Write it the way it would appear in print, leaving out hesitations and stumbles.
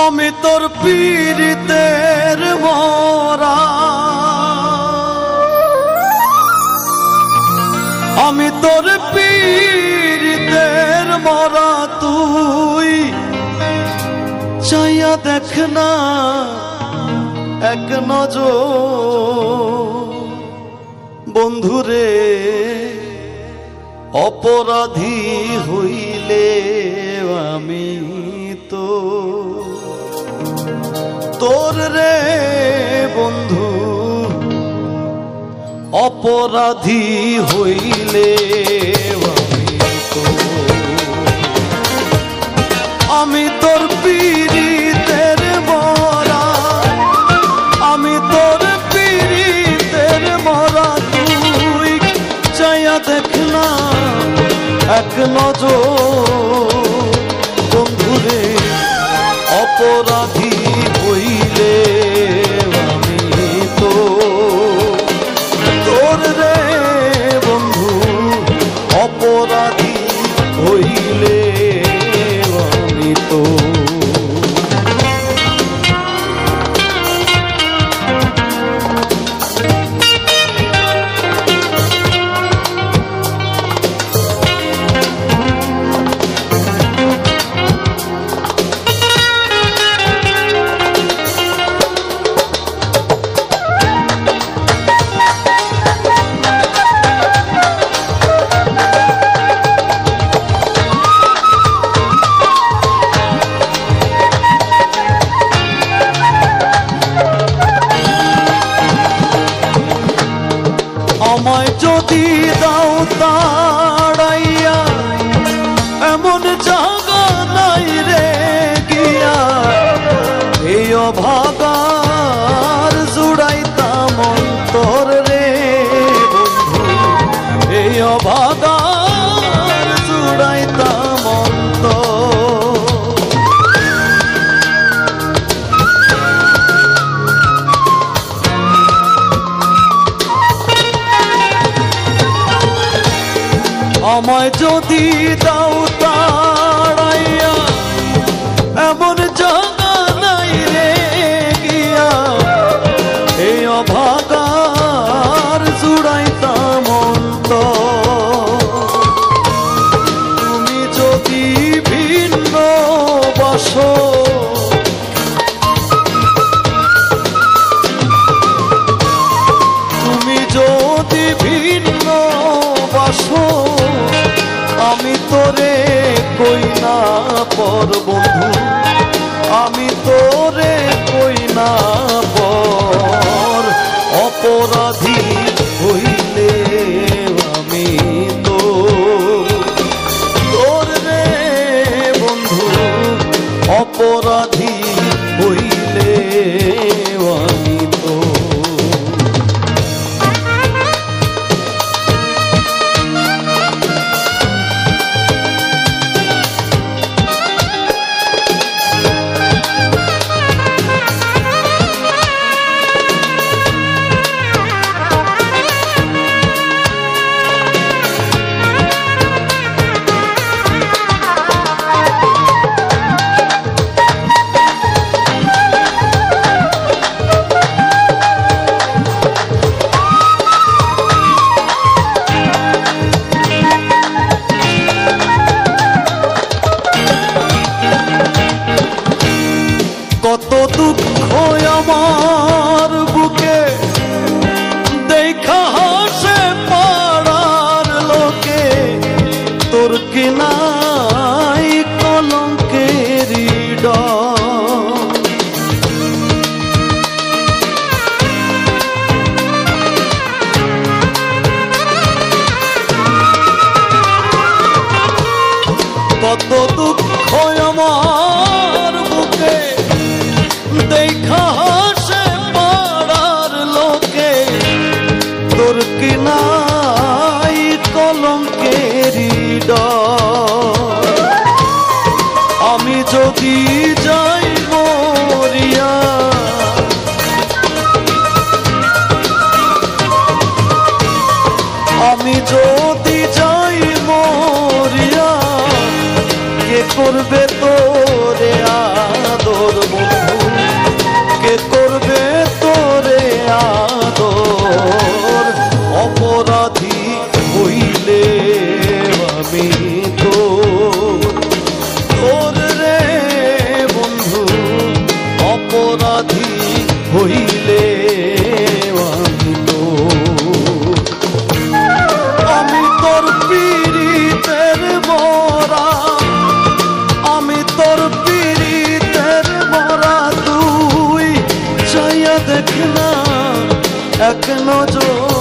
আমি তোর পীড়িতের মরা, আমি তোর পীড়িতের মরা, তুই চাইয়া দেখ না এক নজর। বন্ধুরে অপরাধী হইলে আমি তো তোর রে বন্ধু, অপরাধী হইলে আমি তোর পীড়িতের মরা, আমি তোর পীড়িতের মরা, তুই চাইয়া দেখ না এক নজর। বন্ধুরে অপরাধী হইলে আমি তো তোর রে বন্ধু, অপরাধী হইলে আমি তো। আমায় যদি দাও তাড়াইয়া, এমন জায়গা নাই রে গিয়া, এই অভাগার জুড়াইতাম অন্তর রে বন্ধু, এই অভাগার জুড়াইতাম অন্তর। আমায় যদি দাও তাড়াইয়া, এমন জায়গা নাই রে গিয়া, এই অভাগার জুড়াইতাম অন্তর। তুমি যদি ভিন্ন বাসো, তুমি যদি ভিন্ন বাসো, আমি তোরে কই না পর বন্ধু, আমি তোরে কই না পর। অপরাধী হইলে আমি তো তোর রে বন্ধু, অপরাধী হইলে আমি তো। কত দুঃখ আমার বুকে দেখা হাসে পাড়ার লোকে, তোর কি নাই কলঙ্কের ডর। কত দুঃখ আমার বুকে দেখা হাসে পাড়ার লোকে, তোর কি নাই কলঙ্কের ডর। আমি যদি যাই মরিয়া, আমি যদি যাই মরিয়া, কে করবে তোরে আদর এক নজর